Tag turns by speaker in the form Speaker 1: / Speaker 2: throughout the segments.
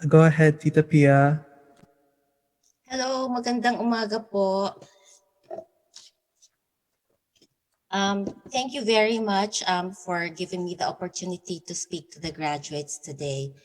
Speaker 1: Go ahead, Tita Pia.
Speaker 2: Hello, magandang umaga po. Thank you very much for giving me the opportunity to speak to the graduates today.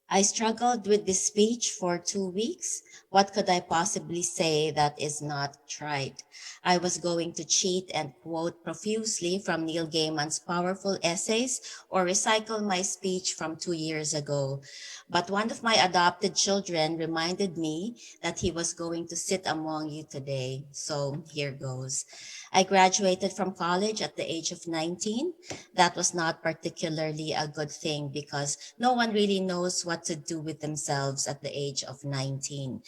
Speaker 2: I struggled with this speech for 2 weeks. What could I possibly say that is not right? I was going to cheat and quote profusely from Neil Gaiman's powerful essays or recycle my speech from 2 years ago. But one of my adopted children reminded me that he was going to sit among you today. So here goes. I graduated from college at the age of 19. That was not particularly a good thing because no one really knows what to do with themselves at the age of 19.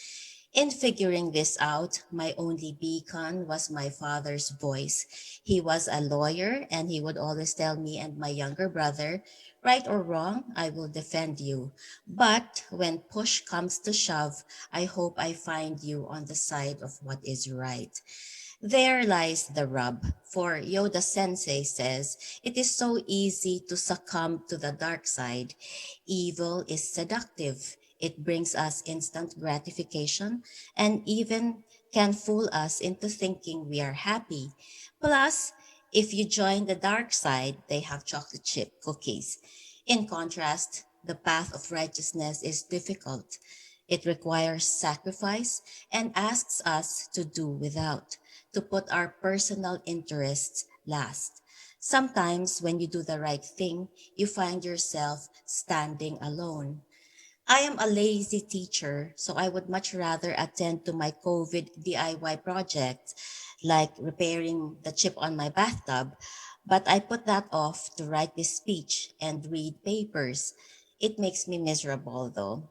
Speaker 2: In figuring this out, my only beacon was my father's voice. He was a lawyer and he would always tell me and my younger brother, right or wrong, I will defend you. But when push comes to shove, I hope I find you on the side of what is right. There lies the rub, for Yoda Sensei says it is so easy to succumb to the dark side. Evil is seductive. It brings us instant gratification and even can fool us into thinking we are happy. Plus, if you join the dark side, they have chocolate chip cookies. In contrast, the path of righteousness is difficult. It requires sacrifice and asks us to do without, to put our personal interests last. Sometimes, when you do the right thing, you find yourself standing alone. I am a lazy teacher, so I would much rather attend to my COVID DIY project, like repairing the chip on my bathtub. But I put that off to write this speech and read papers. It makes me miserable, though.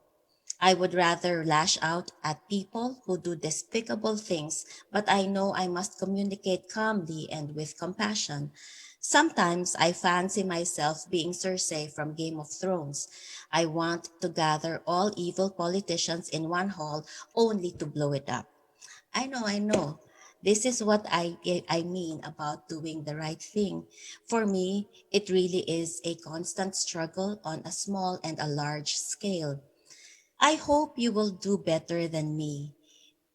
Speaker 2: I would rather lash out at people who do despicable things, but I know I must communicate calmly and with compassion. Sometimes I fancy myself being Cersei from Game of Thrones. I want to gather all evil politicians in one hall only to blow it up. I know. This is what I mean about doing the right thing. For me, it really is a constant struggle on a small and a large scale. I hope you will do better than me.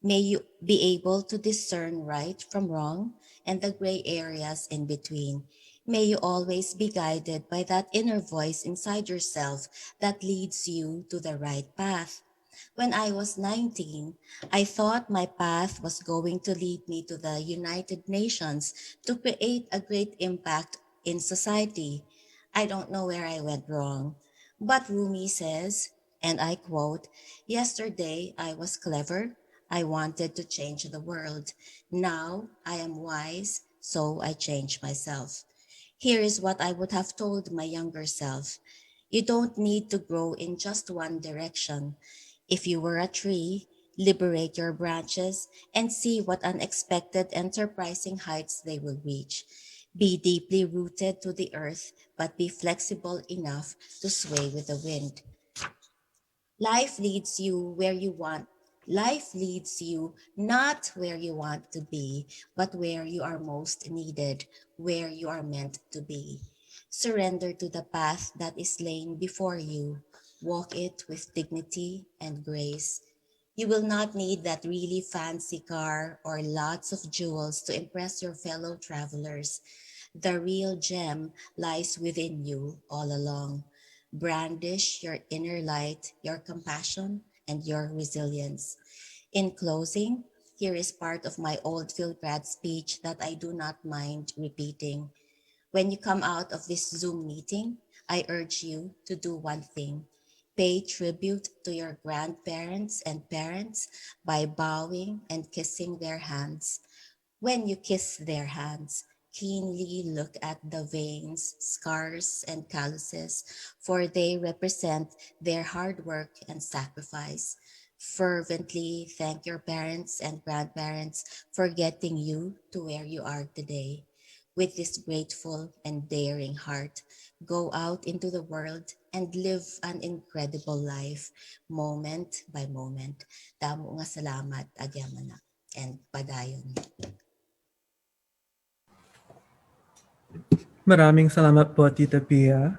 Speaker 2: May you be able to discern right from wrong and the gray areas in between. May you always be guided by that inner voice inside yourself that leads you to the right path. When I was 19, I thought my path was going to lead me to the United Nations to create a great impact in society. I don't know where I went wrong. But Rumi says, and I quote, "Yesterday I was clever. I wanted to change the world. Now I am wise, so I change myself." Here is what I would have told my younger self. You don't need to grow in just one direction. If you were a tree, liberate your branches and see what unexpected enterprising heights they will reach. Be deeply rooted to the earth, but be flexible enough to sway with the wind. Life leads you where you want. Life leads you not where you want to be, but where you are most needed, where you are meant to be. Surrender to the path that is laying before you. Walk it with dignity and grace. You will not need that really fancy car or lots of jewels to impress your fellow travelers. The real gem lies within you all along. Brandish your inner light, your compassion, and your resilience. In closing, here is part of my old FilGrad speech that I do not mind repeating. When you come out of this Zoom meeting, I urge you to do one thing. Pay tribute to your grandparents and parents by bowing and kissing their hands. When you kiss their hands, keenly look at the veins, scars, and calluses, for they represent their hard work and sacrifice. Fervently thank your parents and grandparents for getting you to where you are today. With this grateful and daring heart, go out into the world and live an incredible life, moment by moment. Damo nga salamat, agyamanak, and padayon.
Speaker 1: Maraming salamat po, Tita Pia.